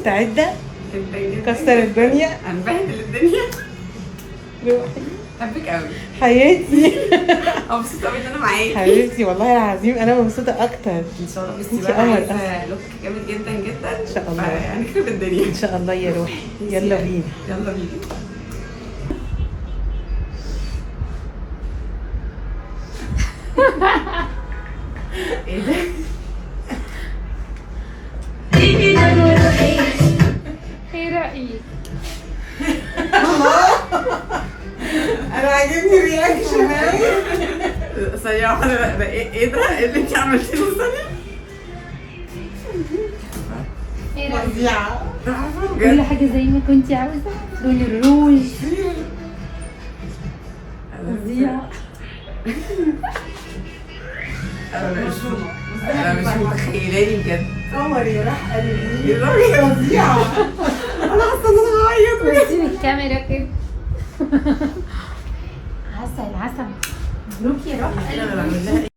مستعدة جدا جدا كسر الدنيا؟ هنبهدل الدنيا. روحي بحبك قوي. حياتي. مبسوطه قوي ان انا معاكي. حبيبتي والله العظيم انا مبسوطة اكتر. ان شاء الله. بس انتي بقى قمر عايزه لوك جامد جدا جدا ان شاء الله. هنخرب الدنيا ان شاء الله يا روحي. يلا بينا. يلا بينا. ايه ده؟ ايه رأيك؟ انا عاجبني الرياكشن قوي. ثانية واحدة بقى. ده ايه ده؟ ايه اللي انت عملتيه ده؟ ثانية. ايه رأيك؟ فظيعة. عارفة كل بجد؟ حاجة زي ما كنتي عاوزة. لون الروج فظيع. انا مش متخيلاني بجد. قمر يا راح قلبي. ايه ده؟ فظيعة. انا حاسة ان انا هعيط بجد. بصي بالكاميرا كده. عسل عسل. مبروك يا روح انا بعمل لها